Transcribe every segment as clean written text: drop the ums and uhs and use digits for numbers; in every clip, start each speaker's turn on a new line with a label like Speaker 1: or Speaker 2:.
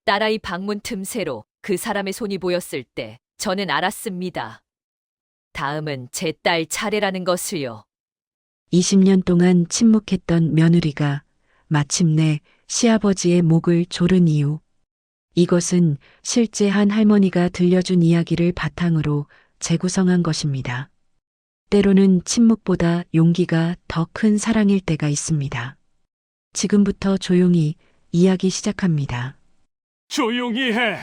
Speaker 1: 딸아이 방문 틈새로 그 사람의 손이 보였을 때 저는 알았습니다. 다음은 제 딸 차례라는 것을요.
Speaker 2: 20년 동안 침묵했던 며느리가 마침내 시아버지의 목을 조른 이유. 이것은 실제 한 할머니가 들려준 이야기를 바탕으로 재구성한 것입니다. 때로는 침묵보다 용기가 더 큰 사랑일 때가 있습니다. 지금부터 조용히 이야기 시작합니다.
Speaker 3: 조용히 해.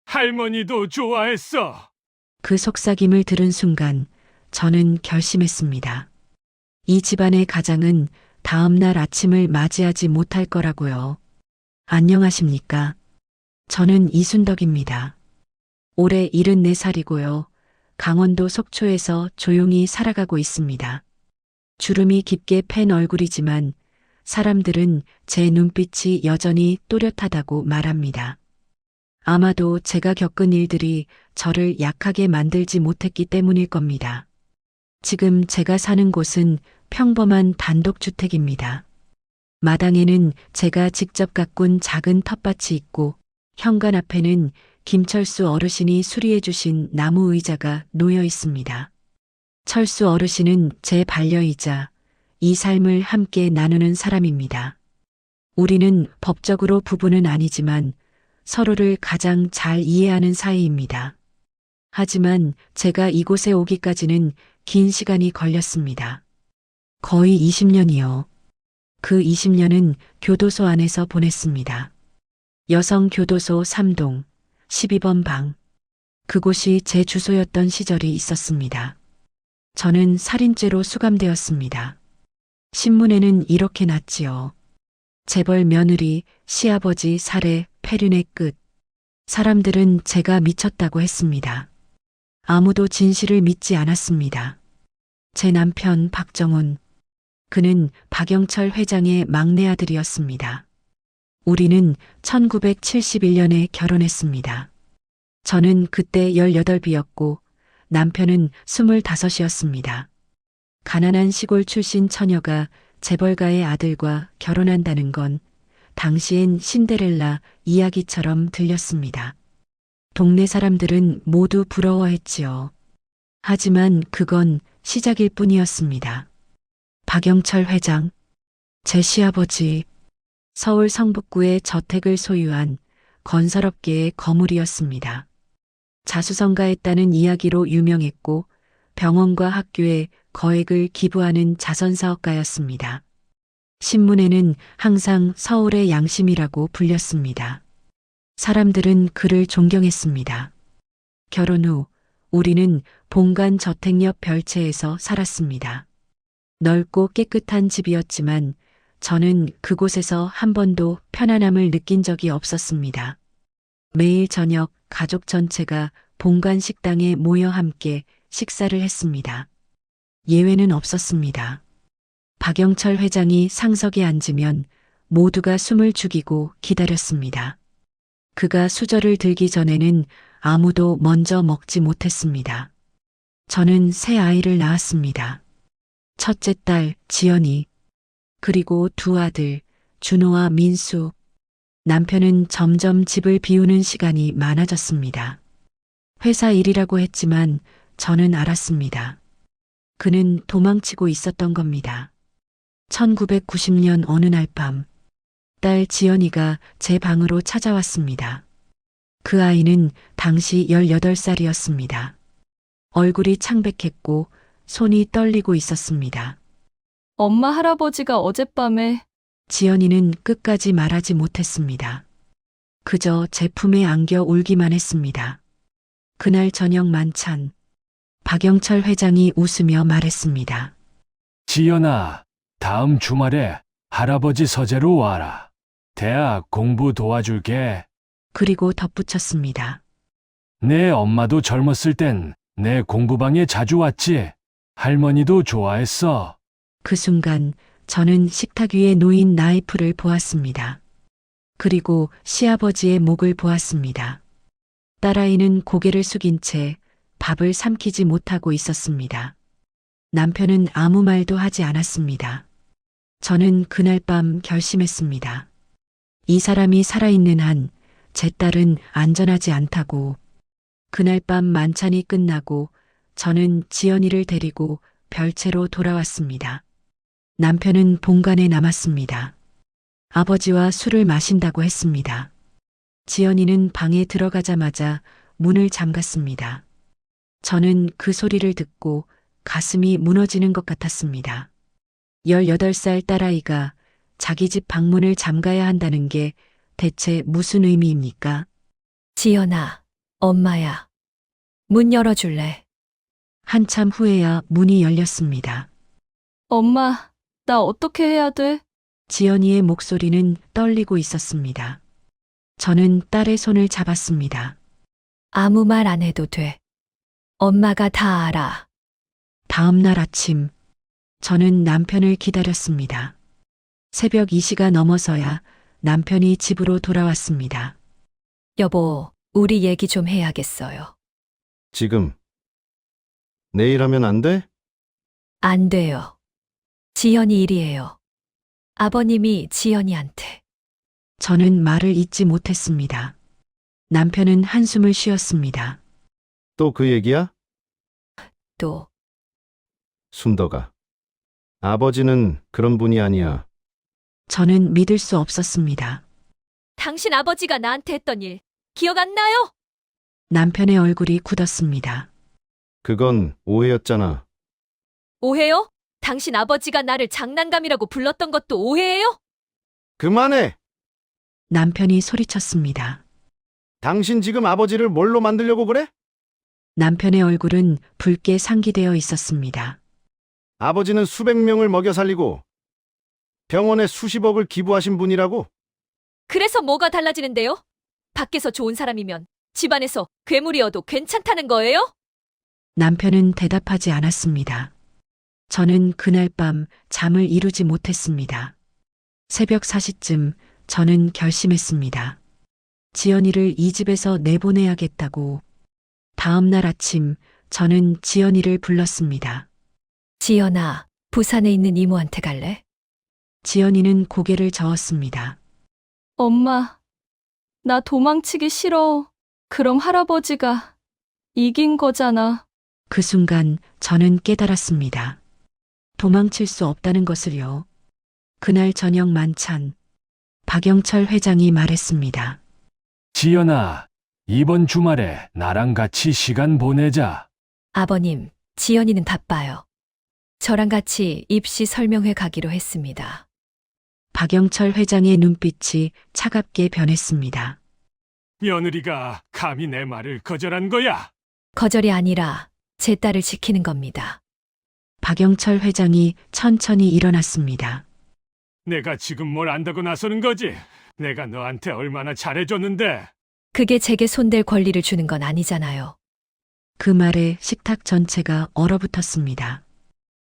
Speaker 3: 할머니도 좋아했어.
Speaker 2: 그 속삭임을 들은 순간 저는 결심했습니다. 이 집안의 가장은 다음 날 아침을 맞이하지 못할 거라고요. 안녕하십니까? 저는 이순덕입니다. 올해 74살이고요. 강원도 속초에서 조용히 살아가고 있습니다. 주름이 깊게 팬 얼굴이지만 사람들은 제 눈빛이 여전히 또렷하다고 말합니다. 아마도 제가 겪은 일들이 저를 약하게 만들지 못했기 때문일 겁니다. 지금 제가 사는 곳은 평범한 단독주택입니다. 마당에는 제가 직접 가꾼 작은 텃밭이 있고 현관 앞에는 김철수 어르신이 수리해 주신 나무 의자가 놓여 있습니다. 철수 어르신은 제 반려이자 이 삶을 함께 나누는 사람입니다. 우리는 법적으로 부부는 아니지만 서로를 가장 잘 이해하는 사이입니다. 하지만 제가 이곳에 오기까지는 긴 시간이 걸렸습니다. 거의 20년이요. 그 20년은 교도소 안에서 보냈습니다. 여성교도소 3동 12번 방. 그곳이 제 주소였던 시절이 있었습니다. 저는 살인죄로 수감되었습니다. 신문에는 이렇게 났지요. 재벌 며느리, 시아버지 살해, 폐륜의 끝. 사람들은 제가 미쳤다고 했습니다. 아무도 진실을 믿지 않았습니다. 제 남편 박정훈. 그는 박영철 회장의 막내 아들이었습니다. 우리는 1971년에 결혼했습니다. 저는 그때 18이었고 남편은 25이었습니다. 가난한 시골 출신 처녀가 재벌가의 아들과 결혼한다는 건 당시엔 신데렐라 이야기처럼 들렸습니다. 동네 사람들은 모두 부러워했지요. 하지만 그건 시작일 뿐이었습니다. 박영철 회장, 제 시아버지, 서울 성북구에 저택을 소유한 건설업계의 거물이었습니다. 자수성가했다는 이야기로 유명했고 병원과 학교에 거액을 기부하는 자선사업가였습니다. 신문에는 항상 서울의 양심이라고 불렸습니다. 사람들은 그를 존경했습니다. 결혼 후 우리는 본관 저택 옆 별채에서 살았습니다. 넓고 깨끗한 집이었지만 저는 그곳에서 한 번도 편안함을 느낀 적이 없었습니다. 매일 저녁 가족 전체가 본관 식당에 모여 함께 식사를 했습니다. 예외는 없었습니다. 박영철 회장이 상석에 앉으면 모두가 숨을 죽이고 기다렸습니다. 그가 수저를 들기 전에는 아무도 먼저 먹지 못했습니다. 저는 새 아이를 낳았습니다. 첫째 딸 지연이, 그리고 두 아들 준호와 민수. 남편은 점점 집을 비우는 시간이 많아졌습니다. 회사 일이라고 했지만 저는 알았습니다. 그는 도망치고 있었던 겁니다. 1990년 어느 날 밤, 딸 지연이가 제 방으로 찾아왔습니다. 그 아이는 당시 18살이었습니다. 얼굴이 창백했고 손이 떨리고 있었습니다.
Speaker 1: 엄마 할아버지가 어젯밤에
Speaker 2: 지연이는 끝까지 말하지 못했습니다. 그저 제 품에 안겨 울기만 했습니다. 그날 저녁 만찬, 박영철 회장이 웃으며 말했습니다.
Speaker 3: 지연아, 다음 주말에 할아버지 서재로 와라. 대학 공부 도와줄게.
Speaker 2: 그리고 덧붙였습니다.
Speaker 3: 내 엄마도 젊었을 땐 내 공부방에 자주 왔지. 할머니도 좋아했어.
Speaker 2: 그 순간 저는 식탁 위에 놓인 나이프를 보았습니다. 그리고 시아버지의 목을 보았습니다. 딸아이는 고개를 숙인 채 밥을 삼키지 못하고 있었습니다. 남편은 아무 말도 하지 않았습니다. 저는 그날 밤 결심했습니다. 이 사람이 살아있는 한 제 딸은 안전하지 않다고. 그날 밤 만찬이 끝나고 저는 지연이를 데리고 별채로 돌아왔습니다. 남편은 본관에 남았습니다. 아버지와 술을 마신다고 했습니다. 지연이는 방에 들어가자마자 문을 잠갔습니다. 저는 그 소리를 듣고 가슴이 무너지는 것 같았습니다. 18살 딸아이가 자기 집 방문을 잠가야 한다는 게 대체 무슨 의미입니까?
Speaker 1: 지연아, 엄마야. 문 열어줄래?
Speaker 2: 한참 후에야 문이 열렸습니다.
Speaker 4: 엄마, 나 어떻게 해야 돼?
Speaker 2: 지연이의 목소리는 떨리고 있었습니다. 저는 딸의 손을 잡았습니다.
Speaker 1: 아무 말 안 해도 돼. 엄마가 다 알아.
Speaker 2: 다음 날 아침, 저는 남편을 기다렸습니다. 새벽 2시가 넘어서야 남편이 집으로 돌아왔습니다.
Speaker 1: 여보, 우리 얘기 좀 해야겠어요.
Speaker 5: 지금. 내일 하면 안 돼?
Speaker 1: 안 돼요. 지연이 일이에요. 아버님이 지연이한테.
Speaker 2: 저는 말을 잇지 못했습니다. 남편은 한숨을 쉬었습니다.
Speaker 5: 또 그 얘기야?
Speaker 1: 또
Speaker 5: 순덕아. 아버지는 그런 분이 아니야.
Speaker 2: 저는 믿을 수 없었습니다.
Speaker 1: 당신 아버지가 나한테 했던 일 기억 안 나요?
Speaker 2: 남편의 얼굴이 굳었습니다.
Speaker 5: 그건 오해였잖아.
Speaker 1: 오해요? 당신 아버지가 나를 장난감이라고 불렀던 것도 오해예요?
Speaker 5: 그만해!
Speaker 2: 남편이 소리쳤습니다.
Speaker 5: 당신 지금 아버지를 뭘로 만들려고 그래?
Speaker 2: 남편의 얼굴은 붉게 상기되어 있었습니다.
Speaker 5: 아버지는 수백 명을 먹여 살리고 병원에 수십억을 기부하신 분이라고?
Speaker 1: 그래서 뭐가 달라지는데요? 밖에서 좋은 사람이면 집안에서 괴물이어도 괜찮다는 거예요?
Speaker 2: 남편은 대답하지 않았습니다. 저는 그날 밤 잠을 이루지 못했습니다. 새벽 4시쯤 저는 결심했습니다. 지연이를 이 집에서 내보내야겠다고. 다음 날 아침 저는 지연이를 불렀습니다.
Speaker 1: 지연아, 부산에 있는 이모한테 갈래?
Speaker 2: 지연이는 고개를 저었습니다.
Speaker 4: 엄마, 나 도망치기 싫어. 그럼 할아버지가 이긴 거잖아.
Speaker 2: 그 순간 저는 깨달았습니다. 도망칠 수 없다는 것을요. 그날 저녁 만찬, 박영철 회장이 말했습니다.
Speaker 3: 지연아, 이번 주말에 나랑 같이 시간 보내자.
Speaker 1: 아버님, 지연이는 바빠요. 저랑 같이 입시 설명회 가기로 했습니다.
Speaker 2: 박영철 회장의 눈빛이 차갑게 변했습니다.
Speaker 3: 며느리가 감히 내 말을 거절한 거야.
Speaker 1: 거절이 아니라 제 딸을 지키는 겁니다.
Speaker 2: 박영철 회장이 천천히 일어났습니다.
Speaker 3: 내가 지금 뭘 안다고 나서는 거지? 내가 너한테 얼마나 잘해줬는데.
Speaker 1: 그게 제게 손댈 권리를 주는 건 아니잖아요.
Speaker 2: 그 말에 식탁 전체가 얼어붙었습니다.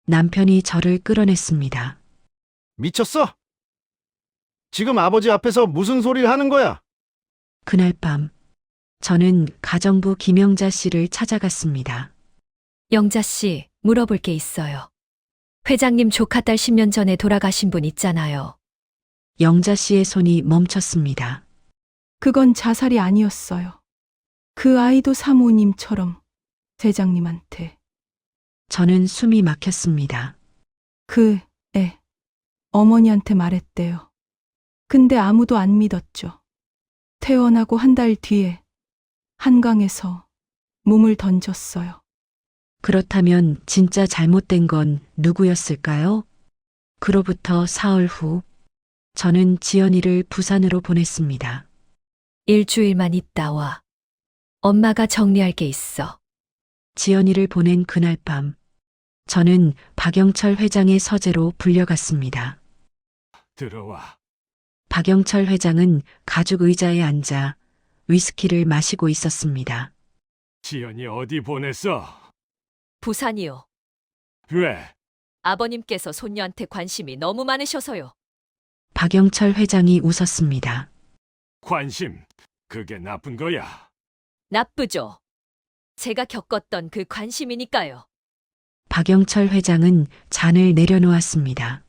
Speaker 2: 남편이 저를 끌어냈습니다.
Speaker 5: 미쳤어? 지금 아버지 앞에서 무슨 소리를 하는 거야?
Speaker 2: 그날 밤 저는 가정부 김영자 씨를 찾아갔습니다.
Speaker 1: 영자 씨, 물어볼 게 있어요. 회장님 조카 딸 10년 전에 돌아가신 분 있잖아요.
Speaker 2: 영자 씨의 손이 멈췄습니다.
Speaker 4: 그건 자살이 아니었어요. 그 아이도 사모님처럼 대장님한테.
Speaker 2: 저는 숨이 막혔습니다.
Speaker 4: 그 애, 어머니한테 말했대요. 근데 아무도 안 믿었죠. 퇴원하고 한 달 뒤에 한강에서 몸을 던졌어요.
Speaker 2: 그렇다면 진짜 잘못된 건 누구였을까요? 그로부터 사흘 후 저는 지연이를 부산으로 보냈습니다.
Speaker 1: 일주일만 있다 와. 엄마가 정리할 게 있어.
Speaker 2: 지연이를 보낸 그날 밤 저는 박영철 회장의 서재로 불려갔습니다.
Speaker 3: 들어와.
Speaker 2: 박영철 회장은 가죽 의자에 앉아 위스키를 마시고 있었습니다.
Speaker 3: 지연이 어디 보냈어?
Speaker 1: 부산이요.
Speaker 3: 왜?
Speaker 1: 아버님께서 손녀한테 관심이 너무 많으셔서요.
Speaker 2: 박영철 회장이 웃었습니다.
Speaker 3: 관심. 그게 나쁜 거야.
Speaker 1: 나쁘죠. 제가 겪었던 그 관심이니까요.
Speaker 2: 박영철 회장은 잔을 내려놓았습니다.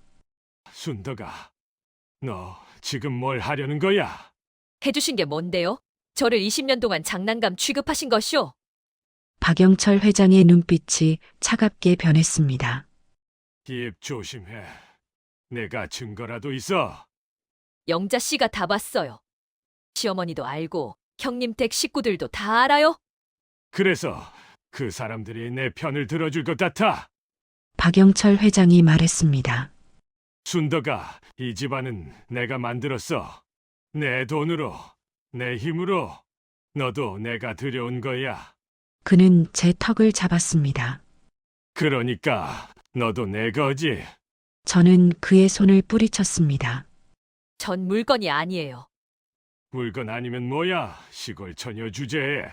Speaker 3: 순덕아, 너 지금 뭘 하려는 거야?
Speaker 1: 해주신 게 뭔데요? 저를 20년 동안 장난감 취급하신 것이오?
Speaker 2: 박영철 회장의 눈빛이 차갑게 변했습니다.
Speaker 3: 입 조심해. 내가 증거라도 있어.
Speaker 1: 영자 씨가 다 봤어요. 시어머니도 알고 형님 댁 식구들도 다 알아요?
Speaker 3: 그래서 그 사람들이 내 편을 들어줄 것 같아.
Speaker 2: 박영철 회장이 말했습니다.
Speaker 3: 순덕아, 이 집안은 내가 만들었어. 내 돈으로, 내 힘으로. 너도 내가 들여온 거야.
Speaker 2: 그는 제 턱을 잡았습니다.
Speaker 3: 그러니까 너도 내 거지.
Speaker 2: 저는 그의 손을 뿌리쳤습니다.
Speaker 1: 전 물건이 아니에요.
Speaker 3: 물건 아니면 뭐야? 시골 처녀 주제에.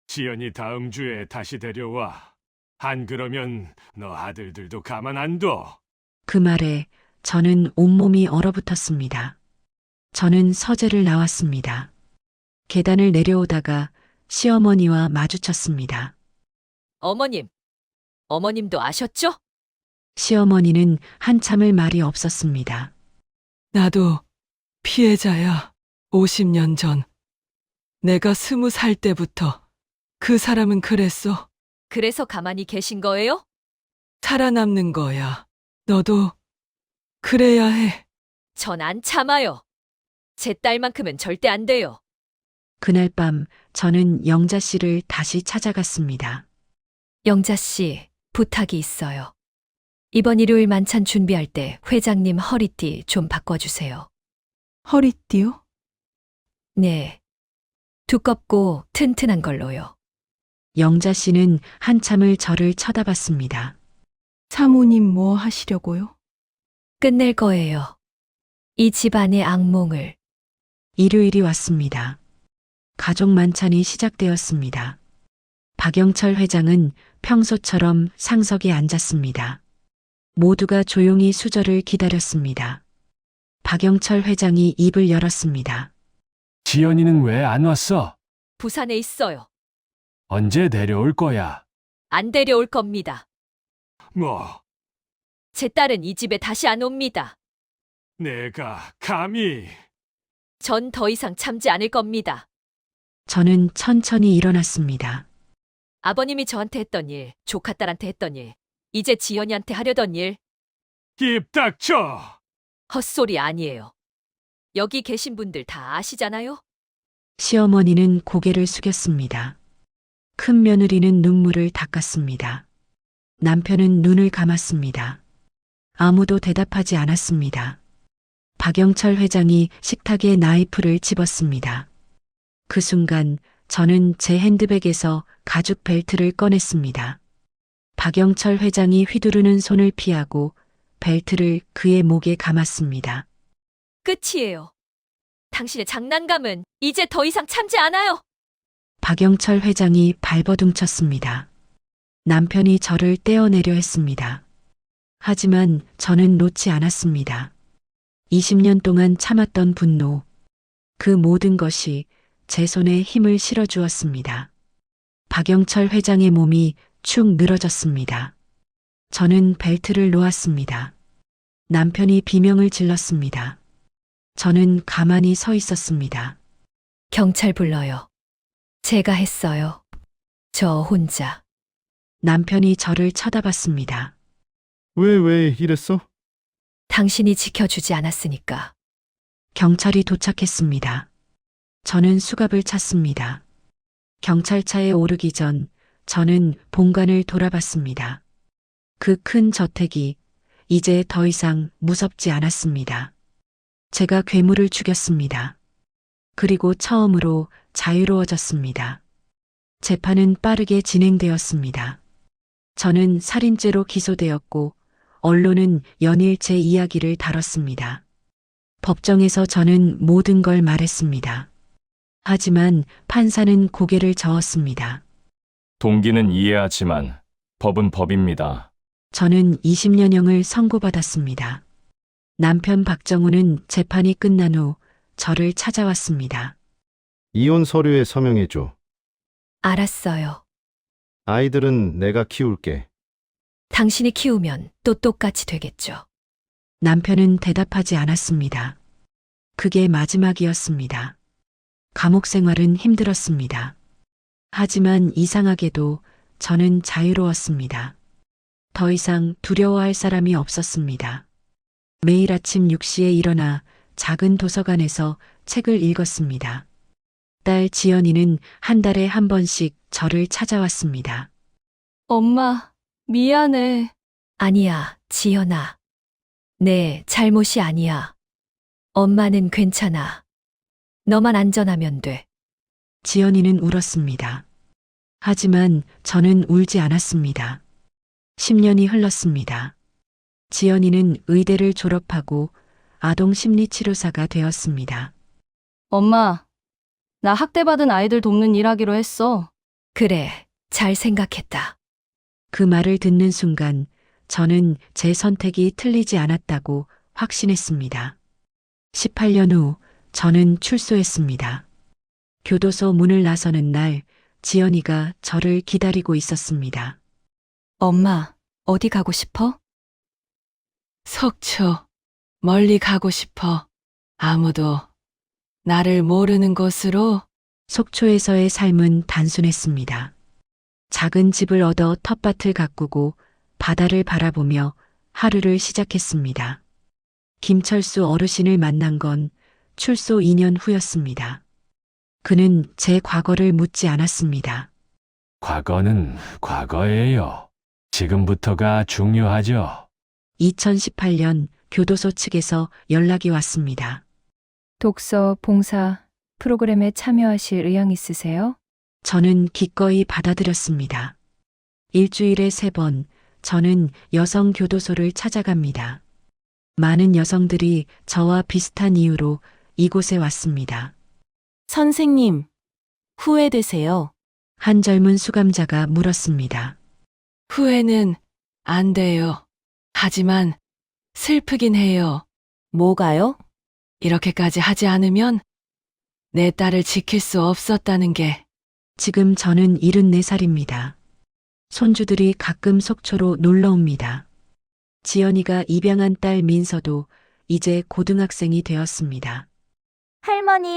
Speaker 3: 지연이 다음 주에 다시 데려와. 안 그러면 너 아들들도 가만 안 둬.
Speaker 2: 그 말에 저는 온몸이 얼어붙었습니다. 저는 서재를 나왔습니다. 계단을 내려오다가 시어머니와 마주쳤습니다.
Speaker 1: 어머님. 어머님도 아셨죠?
Speaker 2: 시어머니는 한참을 말이 없었습니다.
Speaker 6: 나도 피해자야. 50년 전. 내가 20살 때부터 그 사람은 그랬어.
Speaker 1: 그래서 가만히 계신 거예요?
Speaker 6: 살아남는 거야. 너도 그래야 해.
Speaker 1: 전 안 참아요. 제 딸만큼은 절대 안 돼요.
Speaker 2: 그날 밤 저는 영자 씨를 다시 찾아갔습니다.
Speaker 1: 영자 씨, 부탁이 있어요. 이번 일요일 만찬 준비할 때 회장님 허리띠 좀 바꿔주세요.
Speaker 4: 허리띠요?
Speaker 1: 네. 두껍고 튼튼한 걸로요.
Speaker 2: 영자 씨는 한참을 저를 쳐다봤습니다.
Speaker 4: 사모님 뭐 하시려고요?
Speaker 1: 끝낼 거예요. 이 집안의 악몽을.
Speaker 2: 일요일이 왔습니다. 가족 만찬이 시작되었습니다. 박영철 회장은 평소처럼 상석에 앉았습니다. 모두가 조용히 수저를 기다렸습니다. 박영철 회장이 입을 열었습니다.
Speaker 3: 지연이는 왜 안 왔어?
Speaker 1: 부산에 있어요.
Speaker 3: 언제 데려올 거야?
Speaker 1: 안 데려올 겁니다.
Speaker 3: 뭐,
Speaker 1: 제 딸은 이 집에 다시 안 옵니다.
Speaker 3: 내가 감히.
Speaker 1: 전 더 이상 참지 않을 겁니다.
Speaker 2: 저는 천천히 일어났습니다.
Speaker 1: 아버님이 저한테 했던 일, 조카 딸한테 했던 일, 이제 지연이한테 하려던 일,
Speaker 3: 입 닥쳐!
Speaker 1: 헛소리 아니에요. 여기 계신 분들 다 아시잖아요?
Speaker 2: 시어머니는 고개를 숙였습니다. 큰 며느리는 눈물을 닦았습니다. 남편은 눈을 감았습니다. 아무도 대답하지 않았습니다. 박영철 회장이 식탁에 나이프를 집었습니다. 그 순간 저는 제 핸드백에서 가죽 벨트를 꺼냈습니다. 박영철 회장이 휘두르는 손을 피하고 벨트를 그의 목에 감았습니다.
Speaker 1: 끝이에요. 당신의 장난감은 이제 더 이상 참지 않아요.
Speaker 2: 박영철 회장이 발버둥쳤습니다. 남편이 저를 떼어내려 했습니다. 하지만 저는 놓지 않았습니다. 20년 동안 참았던 분노, 그 모든 것이 제 손에 힘을 실어주었습니다. 박영철 회장의 몸이 축 늘어졌습니다. 저는 벨트를 놓았습니다. 남편이 비명을 질렀습니다. 저는 가만히 서 있었습니다.
Speaker 1: 경찰 불러요. 제가 했어요. 저 혼자.
Speaker 2: 남편이 저를 쳐다봤습니다.
Speaker 5: 왜 이랬어?
Speaker 1: 당신이 지켜주지 않았으니까.
Speaker 2: 경찰이 도착했습니다. 저는 수갑을 찼습니다. 경찰차에 오르기 전 저는 본관을 돌아봤습니다. 그 큰 저택이 이제 더 이상 무섭지 않았습니다. 제가 괴물을 죽였습니다. 그리고 처음으로 자유로워졌습니다. 재판은 빠르게 진행되었습니다. 저는 살인죄로 기소되었고 언론은 연일 제 이야기를 다뤘습니다. 법정에서 저는 모든 걸 말했습니다. 하지만 판사는 고개를 저었습니다.
Speaker 7: 동기는 이해하지만 법은 법입니다.
Speaker 2: 저는 20년형을 선고받았습니다. 남편 박정우는 재판이 끝난 후 저를 찾아왔습니다.
Speaker 5: 이혼 서류에 서명해줘.
Speaker 1: 알았어요.
Speaker 5: 아이들은 내가 키울게.
Speaker 1: 당신이 키우면 또 똑같이 되겠죠.
Speaker 2: 남편은 대답하지 않았습니다. 그게 마지막이었습니다. 감옥 생활은 힘들었습니다. 하지만 이상하게도 저는 자유로웠습니다. 더 이상 두려워할 사람이 없었습니다. 매일 아침 6시에 일어나 작은 도서관에서 책을 읽었습니다. 딸 지연이는 한 달에 한 번씩 저를 찾아왔습니다.
Speaker 8: 엄마, 미안해.
Speaker 1: 아니야, 지연아. 내 잘못이 아니야. 엄마는 괜찮아. 너만 안전하면 돼.
Speaker 2: 지연이는 울었습니다. 하지만 저는 울지 않았습니다. 10년이 흘렀습니다. 지연이는 의대를 졸업하고 아동심리치료사가 되었습니다.
Speaker 8: 엄마, 나 학대받은 아이들 돕는 일 하기로 했어.
Speaker 1: 그래, 잘 생각했다.
Speaker 2: 그 말을 듣는 순간 저는 제 선택이 틀리지 않았다고 확신했습니다. 18년 후 저는 출소했습니다. 교도소 문을 나서는 날 지연이가 저를 기다리고 있었습니다.
Speaker 1: 엄마, 어디 가고 싶어?
Speaker 6: 속초, 멀리 가고 싶어. 아무도 나를 모르는 곳으로.
Speaker 2: 속초에서의 삶은 단순했습니다. 작은 집을 얻어 텃밭을 가꾸고 바다를 바라보며 하루를 시작했습니다. 김철수 어르신을 만난 건 출소 2년 후였습니다. 그는 제 과거를 묻지 않았습니다.
Speaker 3: 과거는 과거예요. 지금부터가 중요하죠.
Speaker 2: 2018년 교도소 측에서 연락이 왔습니다.
Speaker 8: 독서, 봉사, 프로그램에 참여하실 의향 있으세요?
Speaker 2: 저는 기꺼이 받아들였습니다. 일주일에 3번 저는 여성 교도소를 찾아갑니다. 많은 여성들이 저와 비슷한 이유로 이곳에 왔습니다.
Speaker 8: 선생님, 후회되세요?
Speaker 2: 한 젊은 수감자가 물었습니다.
Speaker 6: 후회는 안 돼요. 하지만 슬프긴 해요.
Speaker 8: 뭐가요?
Speaker 6: 이렇게까지 하지 않으면 내 딸을 지킬 수 없었다는 게.
Speaker 2: 지금 저는 74살입니다. 손주들이 가끔 속초로 놀러 옵니다. 지연이가 입양한 딸 민서도 이제 고등학생이 되었습니다.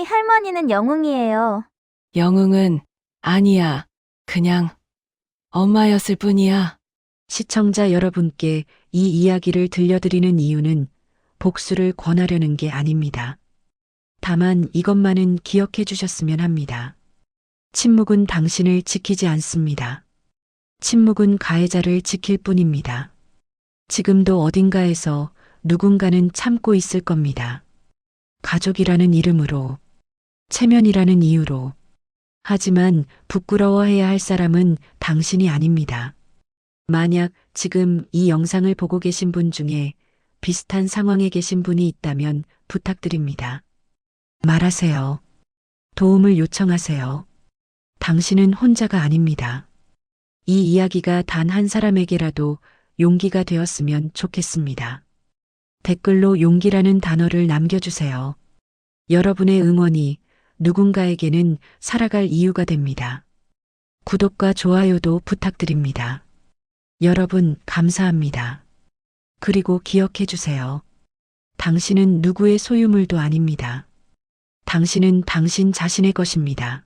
Speaker 9: 할머니는 영웅이에요.
Speaker 6: 영웅은 아니야. 그냥 엄마였을 뿐이야.
Speaker 2: 시청자 여러분께 이 이야기를 들려드리는 이유는 복수를 권하려는 게 아닙니다. 다만 이것만은 기억해 주셨으면 합니다. 침묵은 당신을 지키지 않습니다. 침묵은 가해자를 지킬 뿐입니다. 지금도 어딘가에서 누군가는 참고 있을 겁니다. 가족이라는 이름으로, 체면이라는 이유로. 하지만 부끄러워해야 할 사람은 당신이 아닙니다. 만약 지금 이 영상을 보고 계신 분 중에 비슷한 상황에 계신 분이 있다면 부탁드립니다. 말하세요. 도움을 요청하세요. 당신은 혼자가 아닙니다. 이 이야기가 단 한 사람에게라도 용기가 되었으면 좋겠습니다. 댓글로 용기라는 단어를 남겨주세요. 여러분의 응원이 누군가에게는 살아갈 이유가 됩니다. 구독과 좋아요도 부탁드립니다. 여러분, 감사합니다. 그리고 기억해 주세요. 당신은 누구의 소유물도 아닙니다. 당신은 당신 자신의 것입니다.